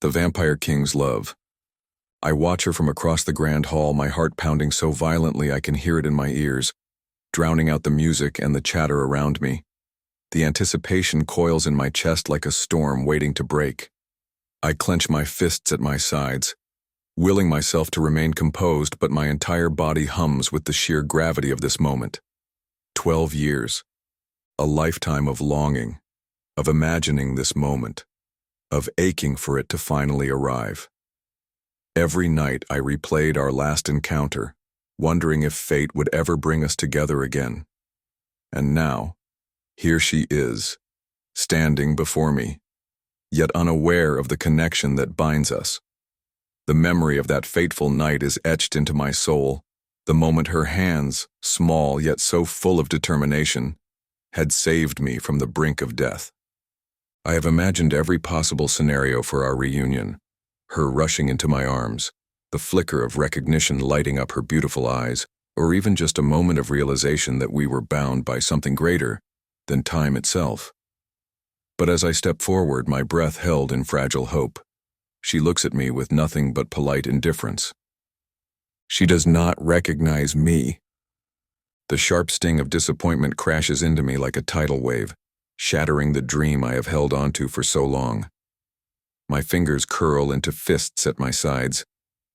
the Vampire King's love. I watch her from across the grand hall, my heart pounding so violently I can hear it in my ears, drowning out the music and the chatter around me. The anticipation coils in my chest like a storm waiting to break. I clench my fists at my sides, willing myself to remain composed, but my entire body hums with the sheer gravity of this moment. 12 years. A lifetime of longing, of imagining this moment, of aching for it to finally arrive. Every night I replayed our last encounter, wondering if fate would ever bring us together again. And now, here she is, standing before me, yet unaware of the connection that binds us. The memory of that fateful night is etched into my soul, the moment her hands, small yet so full of determination, had saved me from the brink of death. I have imagined every possible scenario for our reunion, her rushing into my arms, the flicker of recognition lighting up her beautiful eyes, or even just a moment of realization that we were bound by something greater than time itself. But as I step forward, my breath held in fragile hope, she looks at me with nothing but polite indifference. She does not recognize me. The sharp sting of disappointment crashes into me like a tidal wave, shattering the dream I have held onto for so long. My fingers curl into fists at my sides,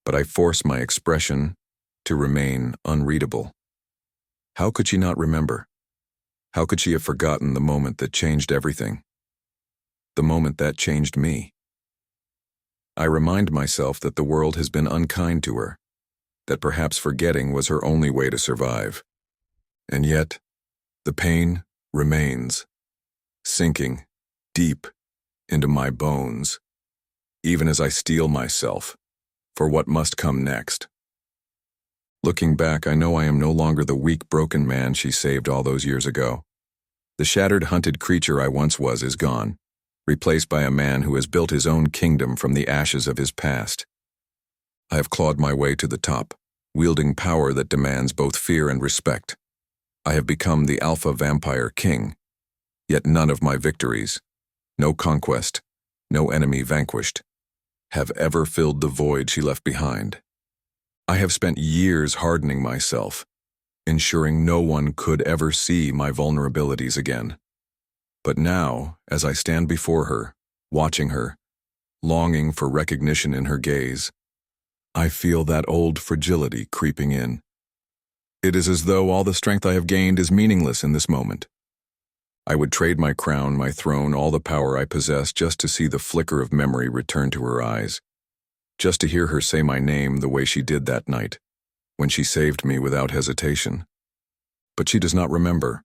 but I force my expression to remain unreadable. How could she not remember? How could she have forgotten the moment that changed everything? The moment that changed me. I remind myself that the world has been unkind to her, that perhaps forgetting was her only way to survive. And yet, the pain remains, sinking deep into my bones, even as I steel myself for what must come next. Looking back, I know I am no longer the weak, broken man she saved all those years ago. The shattered, hunted creature I once was is gone, replaced by a man who has built his own kingdom from the ashes of his past. I have clawed my way to the top, wielding power that demands both fear and respect. I have become the Alpha Vampire King, yet none of my victories, no conquest, no enemy vanquished, have ever filled the void she left behind. I have spent years hardening myself, ensuring no one could ever see my vulnerabilities again. But now, as I stand before her, watching her, longing for recognition in her gaze, I feel that old fragility creeping in. It is as though all the strength I have gained is meaningless in this moment. I would trade my crown, my throne, all the power I possess just to see the flicker of memory return to her eyes, just to hear her say my name the way she did that night, when she saved me without hesitation. But she does not remember.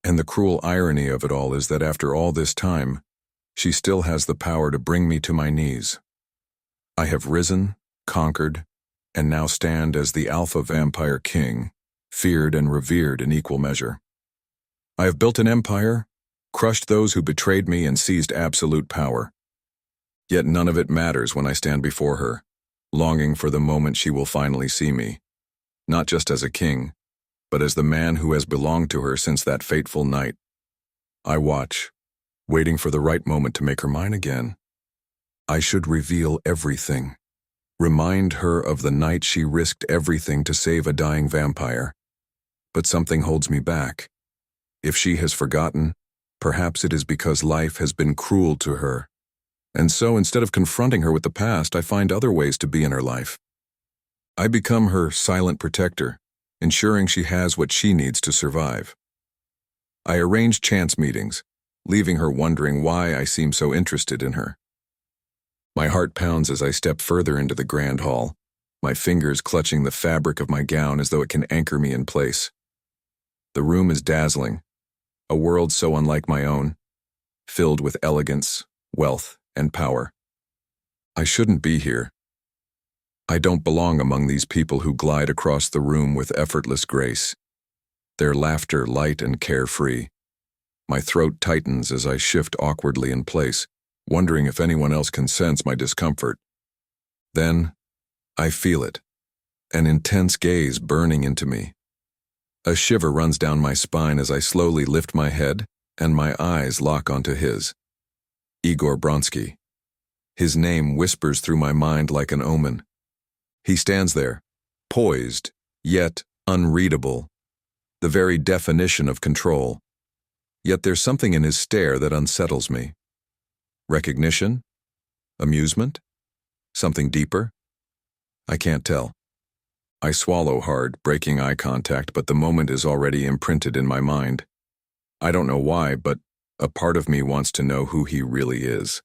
And the cruel irony of it all is that after all this time, she still has the power to bring me to my knees. I have risen, conquered, and now stand as the Alpha Vampire King, feared and revered in equal measure. I have built an empire, crushed those who betrayed me, and seized absolute power. Yet none of it matters when I stand before her, longing for the moment she will finally see me, not just as a king, but as the man who has belonged to her since that fateful night. I watch, waiting for the right moment to make her mine again. I should reveal everything, remind her of the night she risked everything to save a dying vampire. But something holds me back. If she has forgotten, perhaps it is because life has been cruel to her. And so instead of confronting her with the past, I find other ways to be in her life. I become her silent protector, ensuring she has what she needs to survive. I arrange chance meetings, leaving her wondering why I seem so interested in her. My heart pounds as I step further into the grand hall, my fingers clutching the fabric of my gown as though it can anchor me in place. The room is dazzling, a world so unlike my own, filled with elegance, wealth, and power. I shouldn't be here. I don't belong among these people who glide across the room with effortless grace, their laughter light and carefree. My throat tightens as I shift awkwardly in place, wondering if anyone else can sense my discomfort. Then, I feel it, an intense gaze burning into me. A shiver runs down my spine as I slowly lift my head and my eyes lock onto his. Igor Bronsky. His name whispers through my mind like an omen. He stands there, poised, yet unreadable, the very definition of control. Yet there's something in his stare that unsettles me. Recognition? Amusement? Something deeper? I can't tell. I swallow hard, breaking eye contact, but the moment is already imprinted in my mind. I don't know why, but a part of me wants to know who he really is.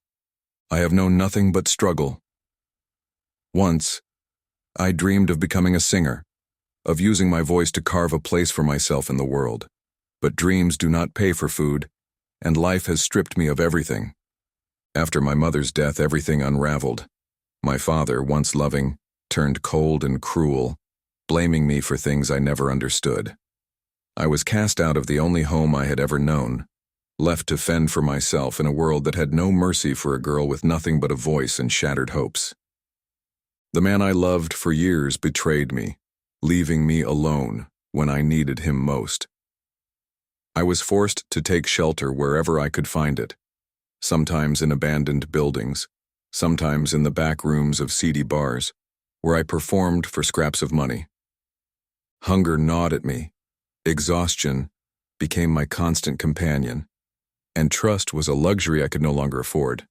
I have known nothing but struggle. Once, I dreamed of becoming a singer, of using my voice to carve a place for myself in the world. But dreams do not pay for food, and life has stripped me of everything. After my mother's death, everything unraveled. My father, once loving, turned cold and cruel, blaming me for things I never understood. I was cast out of the only home I had ever known, left to fend for myself in a world that had no mercy for a girl with nothing but a voice and shattered hopes. The man I loved for years betrayed me, leaving me alone when I needed him most. I was forced to take shelter wherever I could find it, sometimes in abandoned buildings, sometimes in the back rooms of seedy bars, where I performed for scraps of money. Hunger gnawed at me, exhaustion became my constant companion, and trust was a luxury I could no longer afford.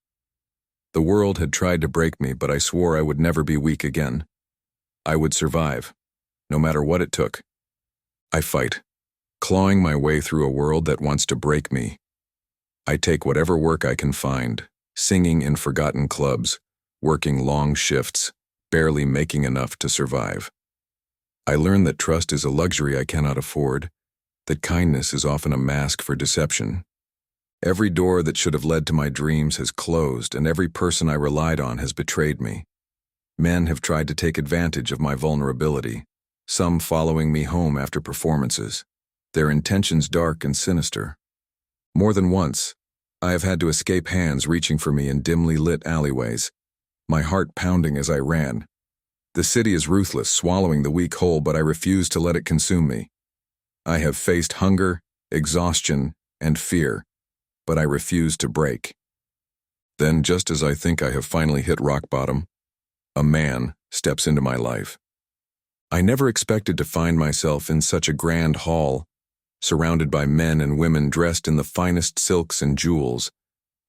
The world had tried to break me, but I swore I would never be weak again. I would survive, no matter what it took. I fight, clawing my way through a world that wants to break me. I take whatever work I can find, singing in forgotten clubs, working long shifts, barely making enough to survive. I learn that trust is a luxury I cannot afford, that kindness is often a mask for deception. Every door that should have led to my dreams has closed, and every person I relied on has betrayed me. Men have tried to take advantage of my vulnerability, some following me home after performances, their intentions dark and sinister. More than once, I have had to escape hands reaching for me in dimly lit alleyways, my heart pounding as I ran. The city is ruthless, swallowing the weak whole, but I refuse to let it consume me. I have faced hunger, exhaustion, and fear, but I refuse to break. Then, just as I think I have finally hit rock bottom, a man steps into my life. I never expected to find myself in such a grand hall, surrounded by men and women dressed in the finest silks and jewels,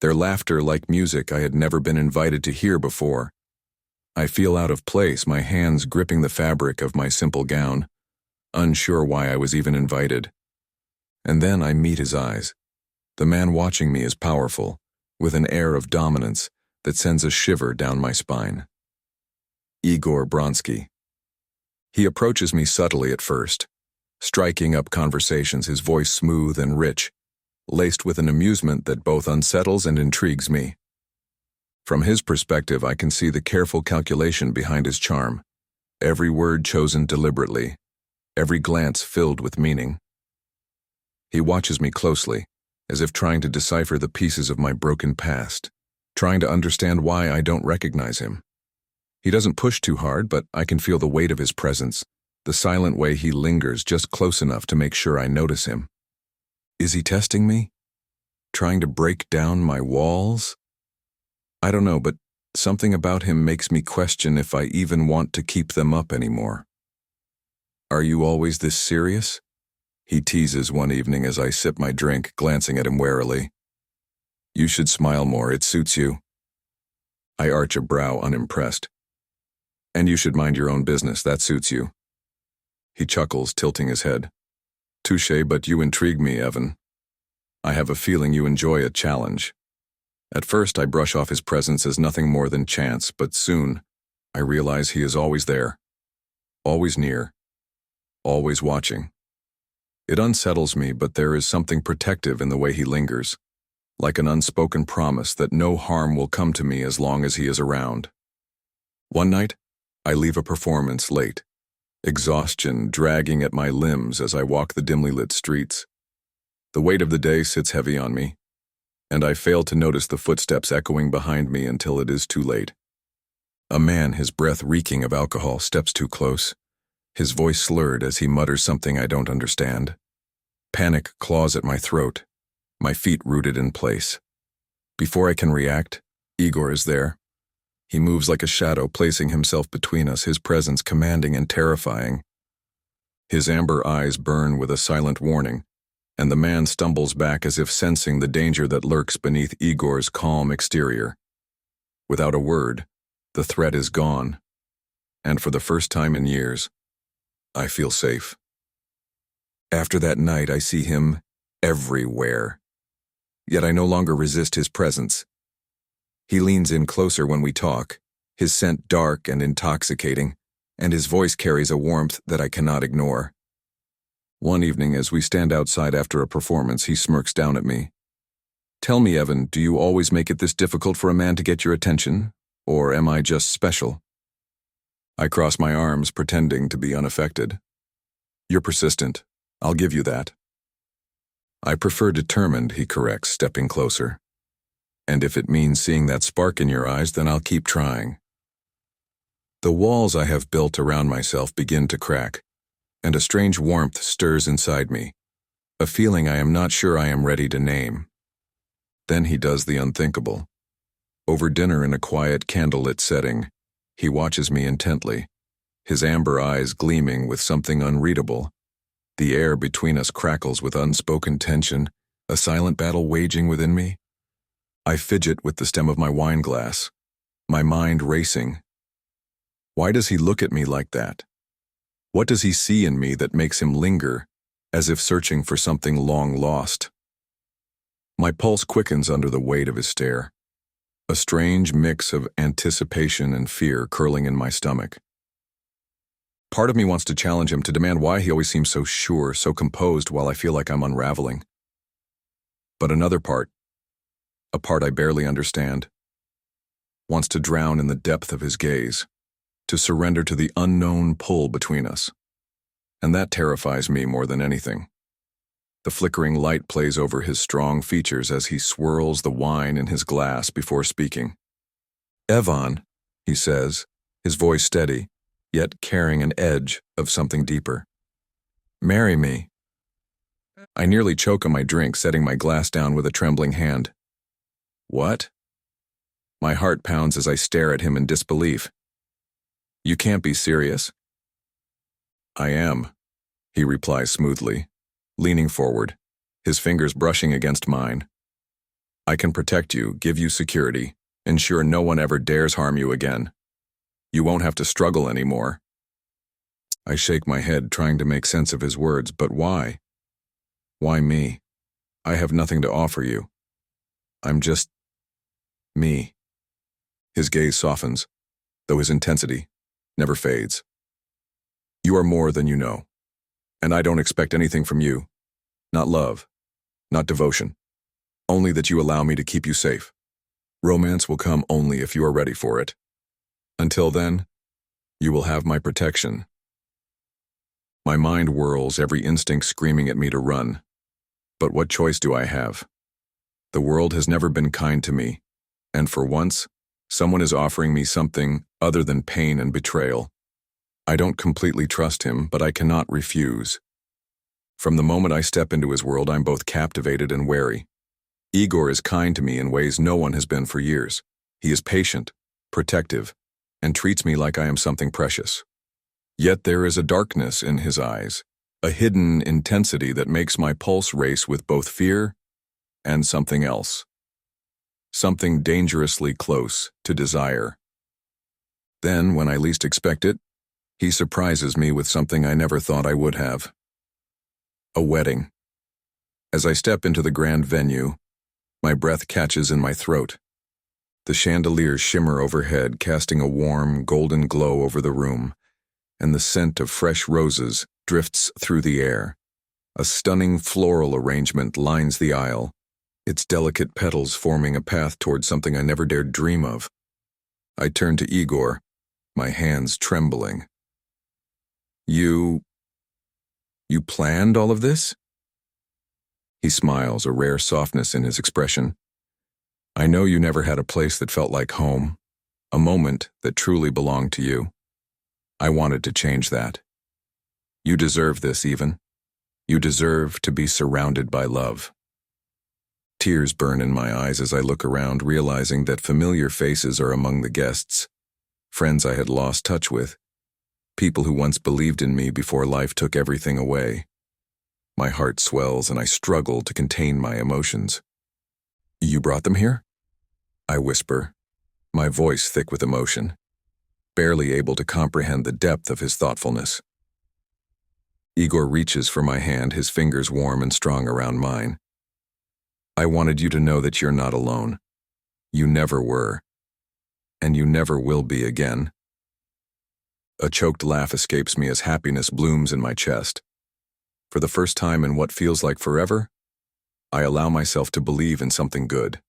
their laughter like music I had never been invited to hear before. I feel out of place, my hands gripping the fabric of my simple gown, unsure why I was even invited. And then I meet his eyes. The man watching me is powerful, with an air of dominance that sends a shiver down my spine. Igor Bronsky. He approaches me subtly at first, striking up conversations, his voice smooth and rich, laced with an amusement that both unsettles and intrigues me. From his perspective, I can see the careful calculation behind his charm, every word chosen deliberately, every glance filled with meaning. He watches me closely, as if trying to decipher the pieces of my broken past, trying to understand why I don't recognize him. He doesn't push too hard, but I can feel the weight of his presence, the silent way he lingers just close enough to make sure I notice him. Is he testing me? Trying to break down my walls? I don't know, but something about him makes me question if I even want to keep them up anymore. Are you always this serious? He teases one evening as I sip my drink, glancing at him warily. You should smile more, it suits you. I arch a brow, unimpressed. And you should mind your own business, that suits you. He chuckles, tilting his head. Touché, but you intrigue me, Evan. I have a feeling you enjoy a challenge. At first, I brush off his presence as nothing more than chance, but soon, I realize he is always there, always near, always watching. It unsettles me, but there is something protective in the way he lingers, like an unspoken promise that no harm will come to me as long as he is around. One night, I leave a performance late, exhaustion dragging at my limbs as I walk the dimly lit streets. The weight of the day sits heavy on me, and I fail to notice the footsteps echoing behind me until it is too late. A man, his breath reeking of alcohol, steps too close, his voice slurred as he mutters something I don't understand. Panic claws at my throat, my feet rooted in place. Before I can react, Igor is there, He moves like a shadow, placing himself between us, his presence commanding and terrifying. His amber eyes burn with a silent warning, and the man stumbles back as if sensing the danger that lurks beneath Igor's calm exterior. Without a word, the threat is gone, and for the first time in years, I feel safe. After that night, I see him everywhere. Yet I no longer resist his presence. He leans in closer when we talk, his scent dark and intoxicating, and his voice carries a warmth that I cannot ignore. One evening, as we stand outside after a performance, he smirks down at me. "Tell me, Evan, do you always make it this difficult for a man to get your attention? Or am I just special?" I cross my arms, pretending to be unaffected. "You're persistent. I'll give you that." "I prefer determined," he corrects, stepping closer. "And if it means seeing that spark in your eyes, then I'll keep trying." The walls I have built around myself begin to crack, and a strange warmth stirs inside me, a feeling I am not sure I am ready to name. Then he does the unthinkable. Over dinner in a quiet, candlelit setting, he watches me intently, his amber eyes gleaming with something unreadable. The air between us crackles with unspoken tension, a silent battle waging within me. I fidget with the stem of my wine glass, my mind racing. Why does he look at me like that? What does he see in me that makes him linger, as if searching for something long lost? My pulse quickens under the weight of his stare, a strange mix of anticipation and fear curling in my stomach. Part of me wants to challenge him, to demand why he always seems so sure, so composed, while I feel like I'm unraveling. But another part, a part I barely understand, wants to drown in the depth of his gaze, to surrender to the unknown pull between us. And that terrifies me more than anything. The flickering light plays over his strong features as he swirls the wine in his glass before speaking. "Evan," he says, his voice steady, yet carrying an edge of something deeper. "Marry me." I nearly choke on my drink, setting my glass down with a trembling hand. "What?" My heart pounds as I stare at him in disbelief. "You can't be serious." "I am," he replies smoothly, leaning forward, his fingers brushing against mine. "I can protect you, give you security, ensure no one ever dares harm you again. You won't have to struggle anymore." I shake my head, trying to make sense of his words, but why? Why me? I have nothing to offer you. I'm just me. His gaze softens, though his intensity never fades. "You are more than you know, and I don't expect anything from you. Not love, not devotion. Only that you allow me to keep you safe. Romance will come only if you are ready for it. Until then, you will have my protection." My mind whirls, every instinct screaming at me to run. But what choice do I have? The world has never been kind to me, and for once, someone is offering me something other than pain and betrayal. I don't completely trust him, but I cannot refuse. From the moment I step into his world, I'm both captivated and wary. Igor is kind to me in ways no one has been for years. He is patient, protective, and treats me like I am something precious. Yet there is a darkness in his eyes, a hidden intensity that makes my pulse race with both fear and something else. Something dangerously close to desire. Then, when I least expect it, he surprises me with something I never thought I would have. A wedding. As I step into the grand venue, my breath catches in my throat. The chandeliers shimmer overhead, casting a warm, golden glow over the room, and the scent of fresh roses drifts through the air. A stunning floral arrangement lines the aisle, its delicate petals forming a path toward something I never dared dream of. I turn to Igor, my hands trembling. You planned all of this?" He smiles, a rare softness in his expression. "I know you never had a place that felt like home, a moment that truly belonged to you. I wanted to change that. You deserve this, even. You deserve to be surrounded by love." Tears burn in my eyes as I look around, realizing that familiar faces are among the guests, friends I had lost touch with, people who once believed in me before life took everything away. My heart swells and I struggle to contain my emotions. "You brought them here?" I whisper, my voice thick with emotion, barely able to comprehend the depth of his thoughtfulness. Igor reaches for my hand, his fingers warm and strong around mine. "I wanted you to know that you're not alone. You never were. And you never will be again." A choked laugh escapes me as happiness blooms in my chest. For the first time in what feels like forever, I allow myself to believe in something good.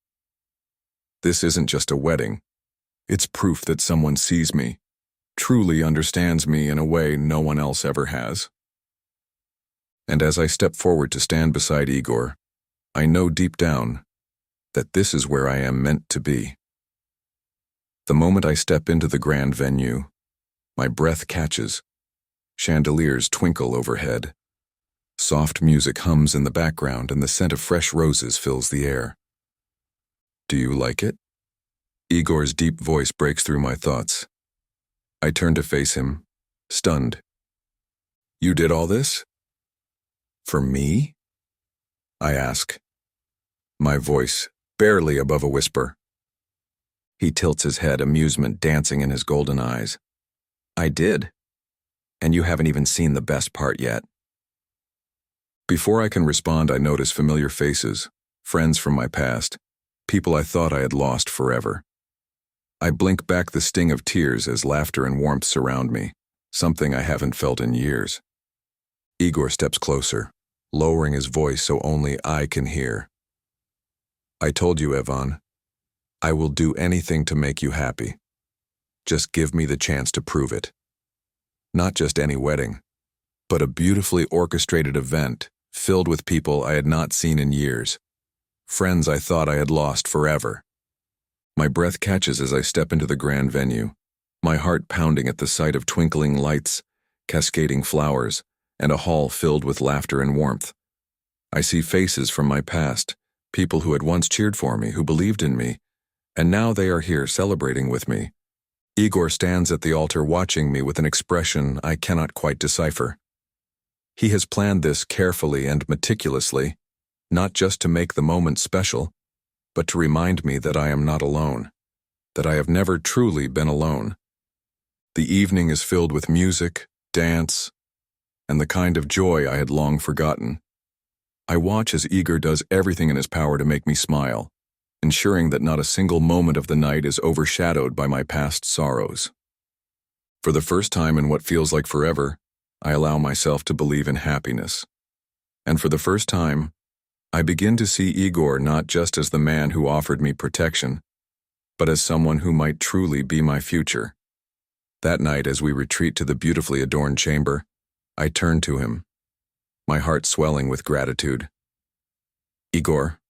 This isn't just a wedding. It's proof that someone sees me, truly understands me in a way no one else ever has. And as I step forward to stand beside Igor, I know deep down that this is where I am meant to be. The moment I step into the grand venue, my breath catches. Chandeliers twinkle overhead. Soft music hums in the background and the scent of fresh roses fills the air. "Do you like it?" Igor's deep voice breaks through my thoughts. I turn to face him, stunned. "You did all this? For me?" I ask, my voice barely above a whisper. He tilts his head, amusement dancing in his golden eyes. "I did. And you haven't even seen the best part yet." Before I can respond, I notice familiar faces, friends from my past, people I thought I had lost forever. I blink back the sting of tears as laughter and warmth surround me, something I haven't felt in years. Igor steps closer, lowering his voice so only I can hear. "I told you, Ivan, I will do anything to make you happy. Just give me the chance to prove it. Not just any wedding, but a beautifully orchestrated event filled with people I had not seen in years, friends I thought I had lost forever." My breath catches as I step into the grand venue, my heart pounding at the sight of twinkling lights, cascading flowers, and a hall filled with laughter and warmth. I see faces from my past, people who had once cheered for me, who believed in me, and now they are here celebrating with me. Igor stands at the altar watching me with an expression I cannot quite decipher. He has planned this carefully and meticulously, not just to make the moment special, but to remind me that I am not alone, that I have never truly been alone. The evening is filled with music, dance, and the kind of joy I had long forgotten. I watch as Igor does everything in his power to make me smile, ensuring that not a single moment of the night is overshadowed by my past sorrows. For the first time in what feels like forever, I allow myself to believe in happiness. And for the first time, I begin to see Igor not just as the man who offered me protection, but as someone who might truly be my future. That night, as we retreat to the beautifully adorned chamber, I turn to him, my heart swelling with gratitude. "Igor,"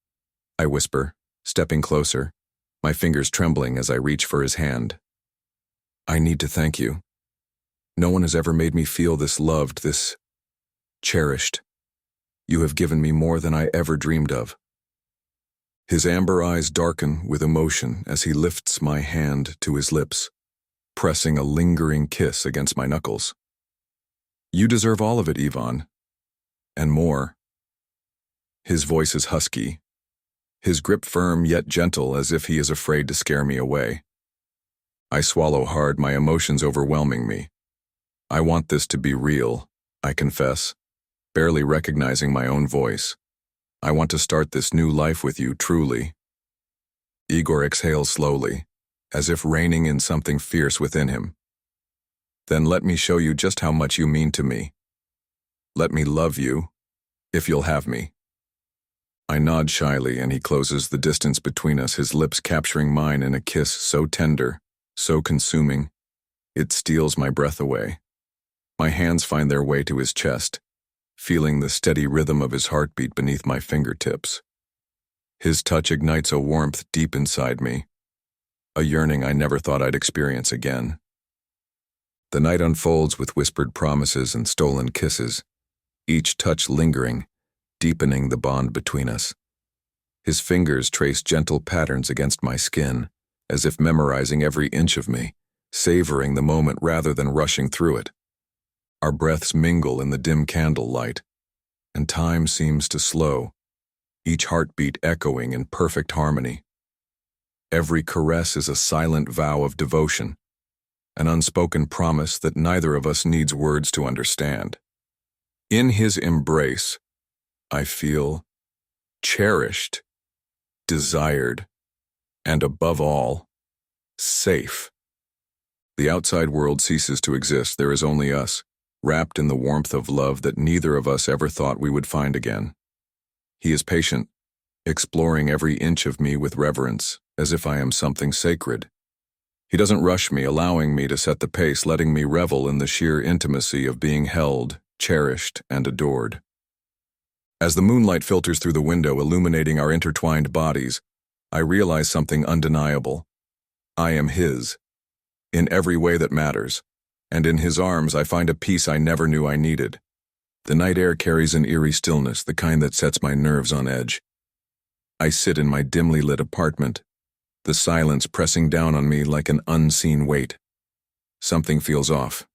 I whisper, stepping closer, my fingers trembling as I reach for his hand. "I need to thank you. No one has ever made me feel this loved, this cherished. You have given me more than I ever dreamed of." His amber eyes darken with emotion as he lifts my hand to his lips, pressing a lingering kiss against my knuckles. "You deserve all of it, Ivan. And more." His voice is husky, his grip firm yet gentle, as if he is afraid to scare me away. I swallow hard, my emotions overwhelming me. I want this to be real, I confess, barely recognizing my own voice. I want to start this new life with you, truly. Igor exhales slowly, as if reining in something fierce within him. "Then let me show you just how much you mean to me. Let me love you, if you'll have me." I nod shyly and he closes the distance between us, his lips capturing mine in a kiss so tender, so consuming, it steals my breath away. My hands find their way to his chest, feeling the steady rhythm of his heartbeat beneath my fingertips. His touch ignites a warmth deep inside me, a yearning I never thought I'd experience again. The night unfolds with whispered promises and stolen kisses, each touch lingering, deepening the bond between us. His fingers trace gentle patterns against my skin, as if memorizing every inch of me, savoring the moment rather than rushing through it. Our breaths mingle in the dim candle light, and time seems to slow, each heartbeat echoing in perfect harmony. Every caress is a silent vow of devotion, an unspoken promise that neither of us needs words to understand. In his embrace, I feel cherished, desired, and above all, safe. The outside world ceases to exist. There is only us, wrapped in the warmth of love that neither of us ever thought we would find again. He is patient, exploring every inch of me with reverence, as if I am something sacred. He doesn't rush me, allowing me to set the pace, letting me revel in the sheer intimacy of being held, cherished, and adored. As the moonlight filters through the window, illuminating our intertwined bodies, I realize something undeniable. I am his, in every way that matters, and in his arms I find a peace I never knew I needed. The night air carries an eerie stillness, the kind that sets my nerves on edge. I sit in my dimly lit apartment, the silence pressing down on me like an unseen weight. Something feels off.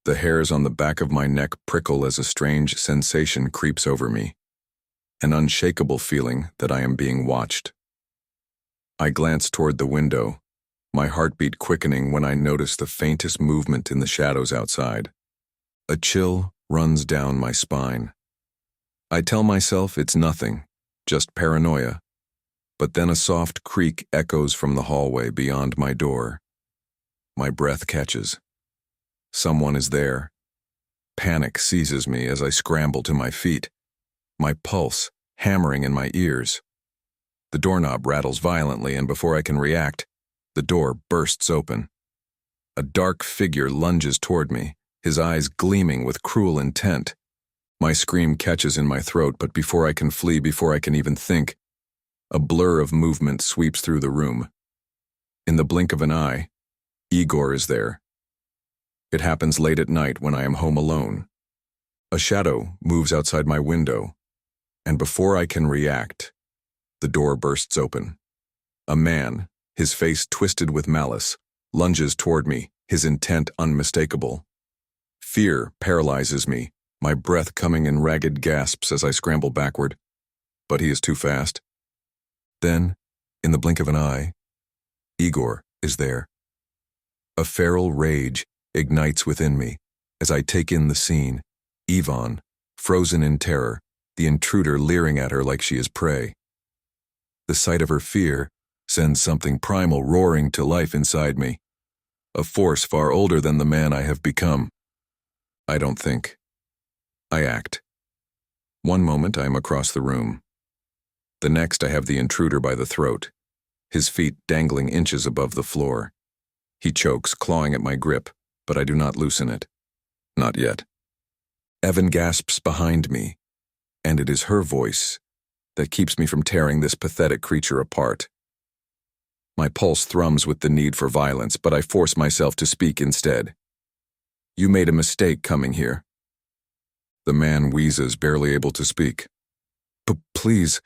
The hairs on the back of my neck prickle as a strange sensation creeps over me, an unshakable feeling that I am being watched. I glance toward the window, my heartbeat quickening when I notice the faintest movement in the shadows outside. A chill runs down my spine. I tell myself it's nothing, just paranoia, but then a soft creak echoes from the hallway beyond my door. My breath catches. Someone is there. Panic seizes me as I scramble to my feet, my pulse hammering in my ears. The doorknob rattles violently, and before I can react, the door bursts open. A dark figure lunges toward me, his eyes gleaming with cruel intent. My scream catches in my throat, but before I can flee, before I can even think, a blur of movement sweeps through the room. In the blink of an eye, Igor is there. It happens late at night when I am home alone. A shadow moves outside my window, and before I can react, the door bursts open. A man, his face twisted with malice, lunges toward me, his intent unmistakable. Fear paralyzes me, my breath coming in ragged gasps as I scramble backward. But he is too fast. Then, in the blink of an eye, Igor is there. A feral rage ignites within me as I take in the scene. Yvonne, frozen in terror, the intruder leering at her like she is prey. The sight of her fear sends something primal roaring to life inside me, a force far older than the man I have become. I don't think. I act. One moment I am across the room. The next I have the intruder by the throat, his feet dangling inches above the floor. He chokes, clawing at my grip, but I do not loosen it. Not yet. Evan gasps behind me, and it is her voice that keeps me from tearing this pathetic creature apart. My pulse thrums with the need for violence, but I force myself to speak instead. You made a mistake coming here. The man wheezes, barely able to speak. Please.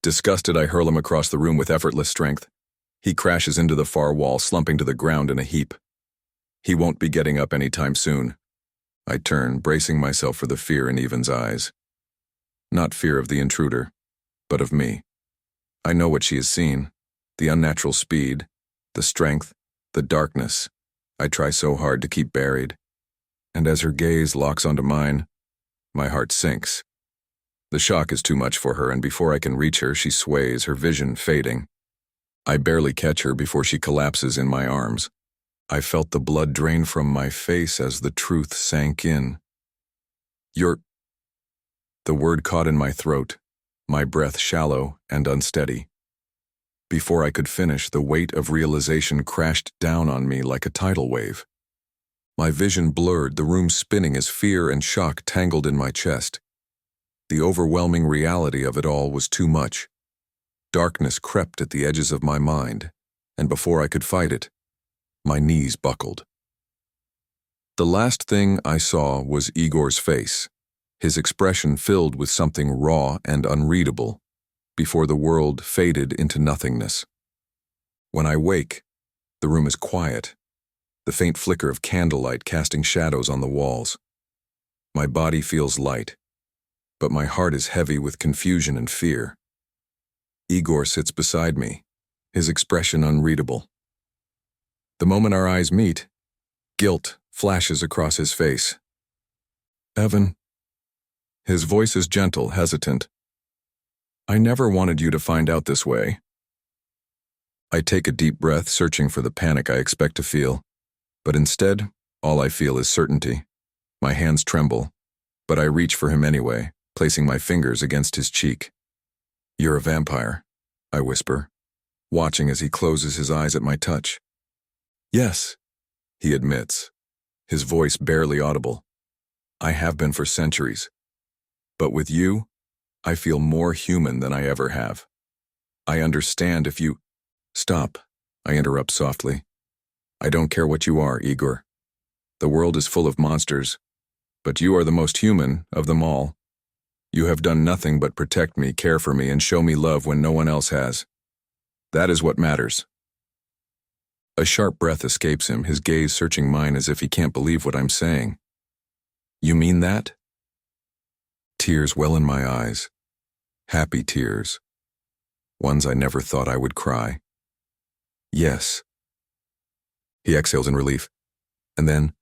Disgusted, I hurl him across the room with effortless strength. He crashes into the far wall, slumping to the ground in a heap. He won't be getting up anytime soon. I turn, bracing myself for the fear in Evan's eyes. Not fear of the intruder, but of me. I know what she has seen. The unnatural speed, the strength, the darkness I try so hard to keep buried. And as her gaze locks onto mine, my heart sinks. The shock is too much for her, and before I can reach her, she sways, her vision fading. I barely catch her before she collapses in my arms. I felt the blood drain from my face as the truth sank in. You're... The word caught in my throat, my breath shallow and unsteady. Before I could finish, the weight of realization crashed down on me like a tidal wave. My vision blurred, the room spinning as fear and shock tangled in my chest. The overwhelming reality of it all was too much. Darkness crept at the edges of my mind, and before I could fight it, my knees buckled. The last thing I saw was Igor's face, his expression filled with something raw and unreadable. before the world faded into nothingness. When I wake, the room is quiet, the faint flicker of candlelight casting shadows on the walls. My body feels light, but my heart is heavy with confusion and fear. Igor sits beside me, his expression unreadable. The moment our eyes meet, guilt flashes across his face. "Evan." His voice is gentle, hesitant. "I never wanted you to find out this way." I take a deep breath, searching for the panic I expect to feel, but instead, all I feel is certainty. My hands tremble, but I reach for him anyway, placing my fingers against his cheek. "You're a vampire," I whisper, watching as he closes his eyes at my touch. "Yes," he admits, his voice barely audible. "I have been for centuries. But with you, I feel more human than I ever have. I understand if you—" "Stop," I interrupt softly. "I don't care what you are, Igor. The world is full of monsters, but you are the most human of them all. You have done nothing but protect me, care for me, and show me love when no one else has. That is what matters." A sharp breath escapes him, his gaze searching mine as if he can't believe what I'm saying. "You mean that?" Tears well in my eyes. Happy tears. Ones I never thought I would cry. "Yes." He exhales in relief, and then,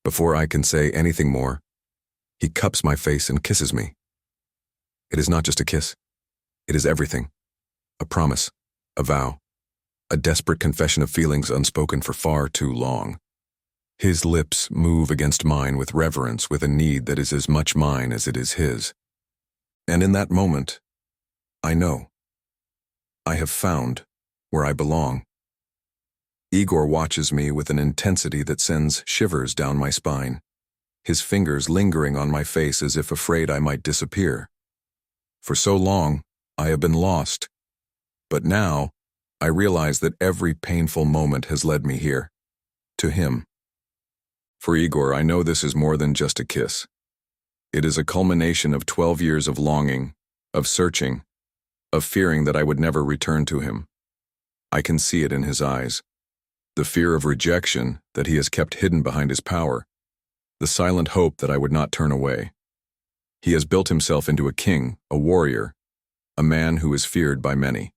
before I can say anything more, he cups my face and kisses me. It is not just a kiss. It is everything. A promise, a vow, a desperate confession of feelings unspoken for far too long. His lips move against mine with reverence, with a need that is as much mine as it is his. And in that moment, I know. I have found where I belong. Igor watches me with an intensity that sends shivers down my spine, his fingers lingering on my face as if afraid I might disappear. For so long, I have been lost. But now, I realize that every painful moment has led me here, to him. For Igor, I know this is more than just a kiss. It is a culmination of 12 years of longing, of searching, of fearing that I would never return to him. I can see it in his eyes. The fear of rejection that he has kept hidden behind his power. The silent hope that I would not turn away. He has built himself into a king, a warrior, a man who is feared by many.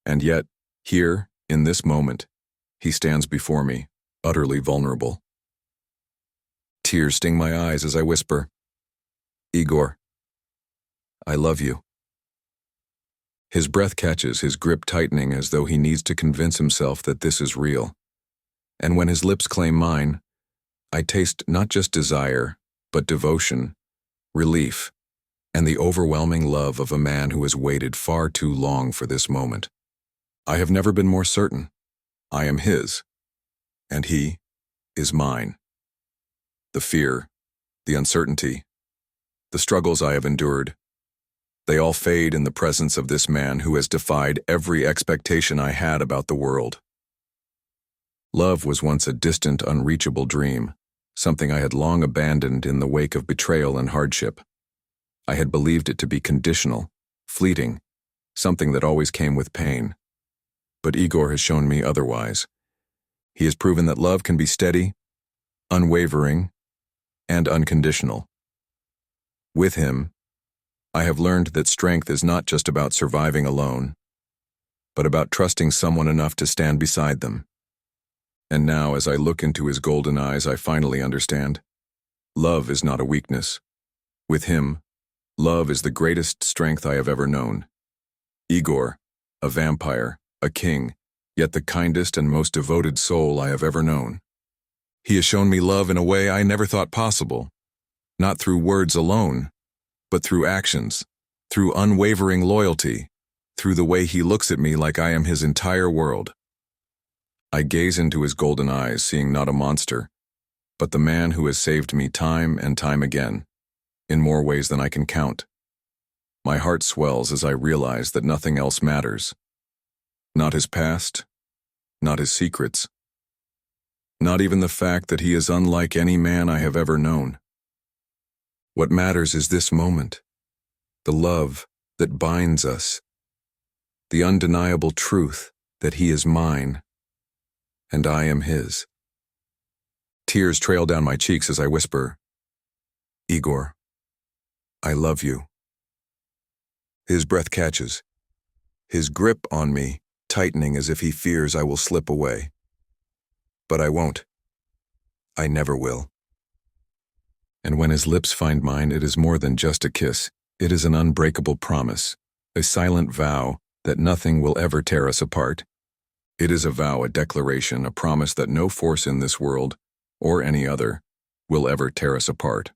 And yet, here, in this moment, he stands before me, utterly vulnerable. Tears sting my eyes as I whisper, "Igor, I love you." His breath catches, his grip tightening as though he needs to convince himself that this is real. And when his lips claim mine, I taste not just desire, but devotion, relief, and the overwhelming love of a man who has waited far too long for this moment. I have never been more certain. I am his, and he is mine. The fear, the uncertainty, the struggles I have endured, they all fade in the presence of this man who has defied every expectation I had about the world. Love was once a distant, unreachable dream, something I had long abandoned in the wake of betrayal and hardship. I had believed it to be conditional, fleeting, something that always came with pain. But Igor has shown me otherwise. He has proven that love can be steady, unwavering, and unconditional. With him, I have learned that strength is not just about surviving alone, but about trusting someone enough to stand beside them. And now, as I look into his golden eyes, I finally understand. Love is not a weakness. With him, love is the greatest strength I have ever known. Igor, a vampire, a king, yet the kindest and most devoted soul I have ever known. He has shown me love in a way I never thought possible, not through words alone, but through actions, through unwavering loyalty, through the way he looks at me like I am his entire world. I gaze into his golden eyes, seeing not a monster, but the man who has saved me time and time again, in more ways than I can count. My heart swells as I realize that nothing else matters. Not his past, not his secrets, not even the fact that he is unlike any man I have ever known. What matters is this moment, the love that binds us, the undeniable truth that he is mine and I am his. Tears trail down my cheeks as I whisper, Igor, I love you. His breath catches, his grip on me tightening as if he fears I will slip away. But I won't. I never will. And when his lips find mine, it is more than just a kiss. It is an unbreakable promise, a silent vow that nothing will ever tear us apart. It is a vow, a declaration, a promise that no force in this world, or any other, will ever tear us apart.